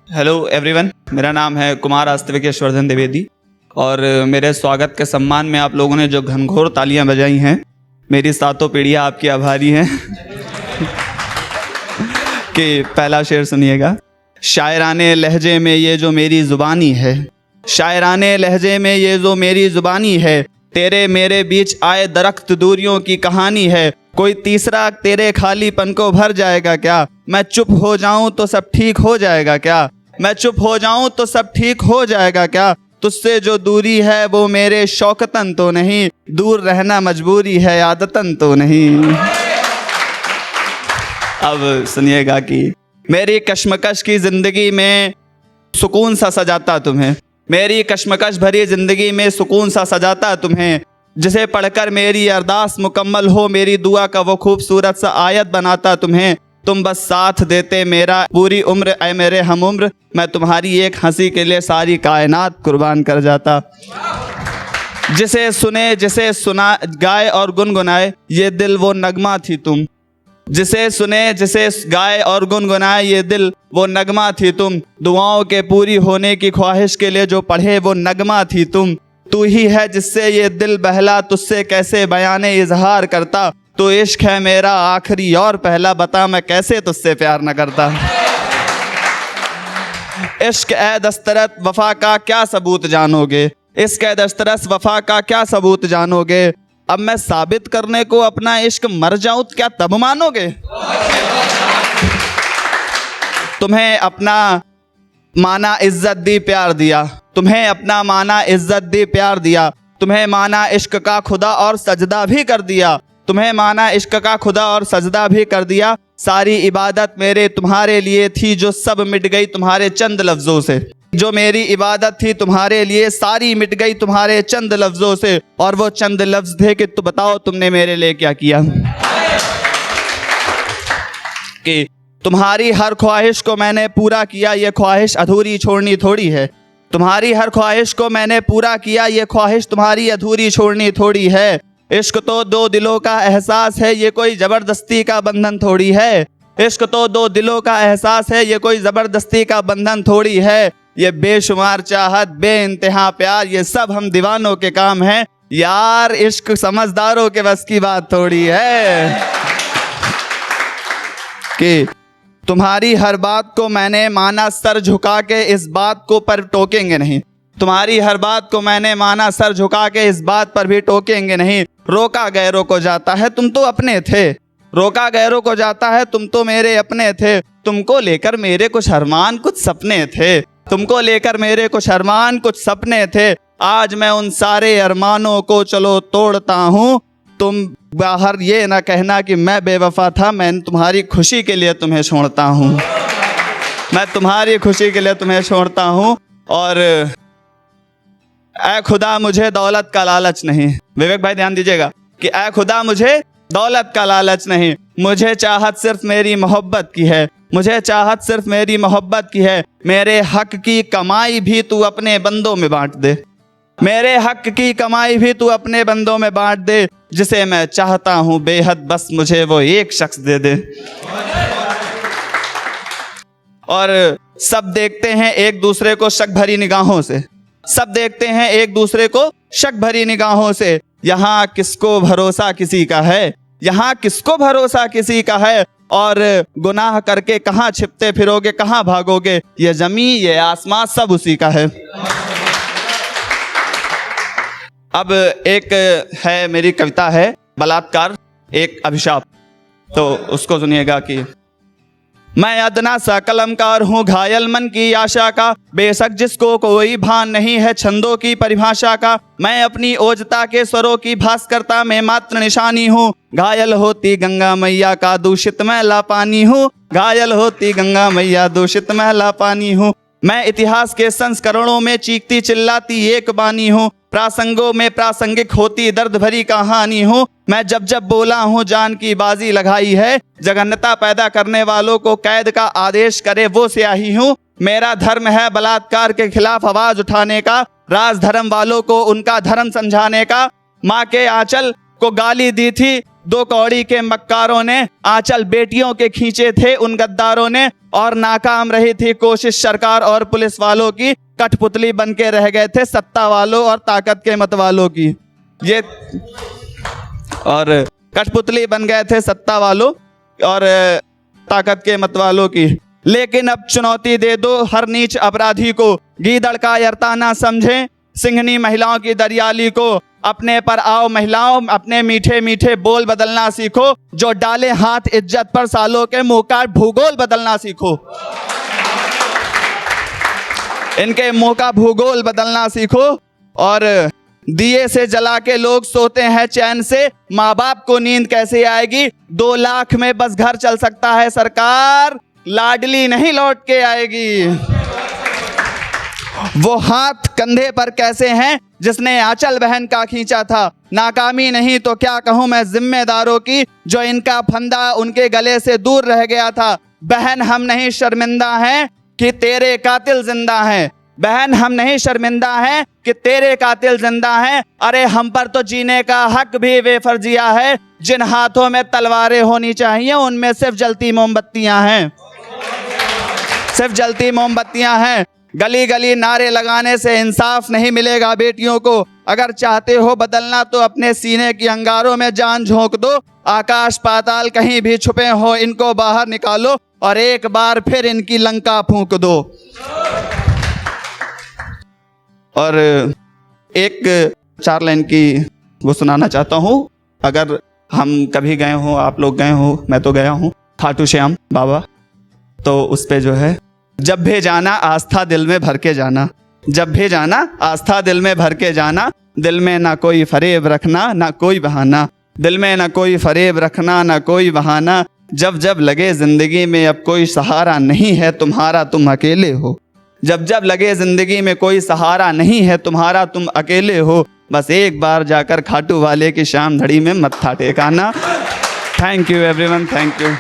Hello everyone, मेरा नाम है कुमार आस्तिक यशवर्धन द्विवेदी और मेरे स्वागत के सम्मान में आप लोगों ने जो घनघोर तालियां बजाई हैं, मेरी सातों पीढ़ियां आपकी आभारी हैं। कि पहला शेर सुनिएगा। शायराने लहजे में ये जो मेरी ज़ुबानी है, शायराने लहजे में ये जो मेरी ज़ुबानी है, तेरे मेरे बीच आए दरख्त दूरियों की कहानी है। कोई तीसरा तेरे खालीपन को भर जाएगा क्या? मैं चुप हो जाऊं तो सब ठीक हो जाएगा क्या? मैं चुप हो जाऊं तो सब ठीक हो जाएगा क्या? तुझसे जो दूरी है वो मेरे शौकतन तो नहीं, दूर रहना मजबूरी है आदतन तो नहीं। अब सुनिएगा कि मेरी कश्मकश की ज़िंदगी में सुकून सा सजाता तुम्हें, मेरी कश्मकश भरी ज़िंदगी में सुकून सा सजाता तुम्हें, जिसे पढ़कर मेरी अरदास मुकम्मल हो, मेरी दुआ का वो खूबसूरत सा आयत बनाता तुम्हें। तुम बस साथ देते मेरा पूरी उम्र, ऐ मेरे हम उम्र, मैं तुम्हारी एक हंसी के लिए सारी कायनात कुर्बान कर जाता। जिसे सुने जिसे सुना गाए और गुनगुनाए, ये दिल वो नगमा थी तुम। जिसे सुने जिसे गाए और गुनगुनाए, ये दिल वो नगमा थी तुम। दुआओं के पूरी होने की ख्वाहिश के लिए जो पढ़े वो नगमा थी तुम। तू ही है जिससे ये दिल बहला, तुझसे कैसे बयाने इजहार करता। तो इश्क है मेरा आखिरी और पहला, बता मैं कैसे तुझसे प्यार न करता। इश्क ए दस्तरस वफा का क्या सबूत जानोगे, इश्क ए दस्तरस वफा का क्या सबूत जानोगे। अब मैं साबित करने को अपना इश्क मर जाऊं क्या तब मानोगे। तुम्हें अपना माना इज्जत दी प्यार दिया, तुम्हें अपना माना इज्जत दी प्यार दिया। तुम्हें माना इश्क का खुदा और सजदा भी कर दिया, तुम्हें माना इश्क का खुदा और सजदा भी कर दिया। सारी इबादत मेरे तुम्हारे लिए थी जो सब मिट गई तुम्हारे चंद लफ्जों से। जो मेरी इबादत थी तुम्हारे लिए सारी मिट गई तुम्हारे चंद लफ्जों से। और वो चंद लफ्ज थे कि तू बताओ तुमने मेरे लिए क्या किया। कि तुम्हारी हर ख्वाहिश को मैंने पूरा किया, ये ख्वाहिश अधूरी छोड़नी थोड़ी है। तुम्हारी हर ख्वाहिश को मैंने पूरा किया, ये ख्वाहिश तुम्हारी अधूरी छोड़नी थोड़ी है। इश्क तो दो दिलों का एहसास है, ये कोई ज़बरदस्ती का बंधन थोड़ी है। इश्क तो दो दिलों का एहसास है, ये कोई ज़बरदस्ती का बंधन थोड़ी है। ये बेशुमार चाहत बेइंतहा प्यार, ये सब हम दीवानों के काम हैं यार। इश्क समझदारों के बस की बात थोड़ी है। कि तुम्हारी हर बात को मैंने माना सर झुका के, इस बात को पर टोकेंगे नहीं। तुम्हारी हर बात को मैंने माना सर झुका के, इस बात पर भी टोकेंगे नहीं। रोका गैरों को जाता है तुम तो अपने थे, रोका गैरों को जाता है तुम तो मेरे अपने थे। तुमको लेकर मेरे कुछ अरमान कुछ सपने थे, तुमको लेकर मेरे कुछ अरमान कुछ सपने थे। आज मैं उन सारे अरमानों को चलो तोड़ता हूँ। तुम बाहर ये ना कहना कि मैं बेवफा था, मैं तुम्हारी खुशी के लिए तुम्हें छोड़ता हूँ, मैं तुम्हारी खुशी के लिए तुम्हें छोड़ता हूँ। और ऐ खुदा मुझे दौलत का लालच नहीं, विवेक भाई ध्यान दीजिएगा कि ऐ खुदा मुझे दौलत का लालच नहीं। मुझे चाहत सिर्फ मेरी मोहब्बत की है, मुझे चाहत सिर्फ मेरी मोहब्बत की है। मेरे हक की कमाई भी तू अपने बंदों में बांट दे, मेरे हक की कमाई भी तू अपने बंदों में बांट दे। जिसे मैं चाहता हूँ बेहद बस मुझे वो एक शख्स दे दे। और सब देखते हैं एक दूसरे को शक भरी निगाहों से, सब देखते हैं एक दूसरे को शक भरी निगाहों से। यहाँ किसको भरोसा किसी का है, यहाँ किसको भरोसा किसी का है। और गुनाह करके कहाँ छिपते फिरोगे, कहाँ भागोगे। ये जमीन ये आसमां सब उसी का है। अब एक है मेरी कविता है बलात्कार एक अभिशाप, तो उसको सुनिएगा कि मैं अदना सा कलमकार हूँ घायल मन की आशा का, बेशक जिसको कोई भान नहीं है छंदों की परिभाषा का। मैं अपनी ओजता के स्वरों की भास्करता में मात्र निशानी हूँ। घायल होती गंगा मैया का दूषित मैला पानी हूँ, घायल होती गंगा मैया दूषित मैला पानी हूँ। मैं इतिहास के संस्करणों में चीखती चिल्लाती एक बानी हूँ, प्रासंगों में प्रासंगिक होती दर्द भरी कहानी हूँ। मैं जब जब बोला हूँ जान की बाजी लगाई है, जघन्यता पैदा करने वालों को कैद का आदेश करे वो स्याही हूँ। मेरा धर्म है बलात्कार के खिलाफ आवाज उठाने का, राज धर्म वालों को उनका धर्म समझाने का। माँ के आंचल को गाली दी थी दो कौड़ी के मक्कारों ने आंचल बेटियों के खींचे थे उन गद्दारों ने, और नाकाम रही थी कोशिश सरकार और पुलिस वालों की, कठपुतली बन के रह गए थे सत्ता वालों और ताकत के मत वालों की। ये और कठपुतली बन गए थे सत्ता वालों और ताकत के मत वालों की। लेकिन अब चुनौती दे दो हर नीच अपराधी को, गीदड़ का यरता ना समझे सिंहनी महिलाओं की दरियाली को। अपने पर आओ महिलाओं, अपने मीठे मीठे बोल बदलना सीखो, जो डाले हाथ इज्जत पर सालों के मुंह का भूगोल बदलना सीखो। इनके मुंह का भूगोल बदलना सीखो। और दिए से जला के लोग सोते हैं चैन से, माँ बाप को नींद कैसे आएगी? 2 लाख में बस घर चल सकता है सरकार, लाडली नहीं लौट के आएगी। वो हाथ कंधे पर कैसे हैं जिसने आंचल बहन का खींचा था? नाकामी नहीं तो क्या कहूँ मैं जिम्मेदारों की, जो इनका फंदा उनके गले से दूर रह गया था। बहन हम नहीं शर्मिंदा हैं कि तेरे कातिल जिंदा हैं, बहन हम नहीं शर्मिंदा हैं कि तेरे कातिल जिंदा हैं। अरे हम पर तो जीने का हक भी बेफर्जिया है, जिन हाथों में तलवारें होनी चाहिए उनमें सिर्फ जलती मोमबत्तियां हैं, सिर्फ जलती मोमबत्तियां हैं। गली गली नारे लगाने से इंसाफ नहीं मिलेगा बेटियों को। अगर चाहते हो बदलना तो अपने सीने की अंगारों में जान झोंक दो। आकाश पाताल कहीं भी छुपे हो इनको बाहर निकालो और एक बार फिर इनकी लंका फूंक दो। और एक 4 लाइन की वो सुनाना चाहता हूँ। अगर हम कभी गए हो, आप लोग गए हो, मैं तो गया हूँ खाटू श्याम बाबा, तो उस पे जो है, जब भी जाना आस्था दिल में भर के जाना, जब भी जाना आस्था दिल में भर के जाना, दिल में ना कोई फरेब रखना ना कोई बहाना, दिल में ना कोई फरेब रखना ना कोई बहाना। जब जब लगे जिंदगी में अब कोई सहारा नहीं है तुम्हारा, तुम अकेले हो। जब जब लगे जिंदगी में कोई सहारा नहीं है तुम्हारा, तुम अकेले हो। बस एक बार जाकर खाटू वाले की शाम धड़ी में मत्था टेकाना। Thank you everyone, thank you.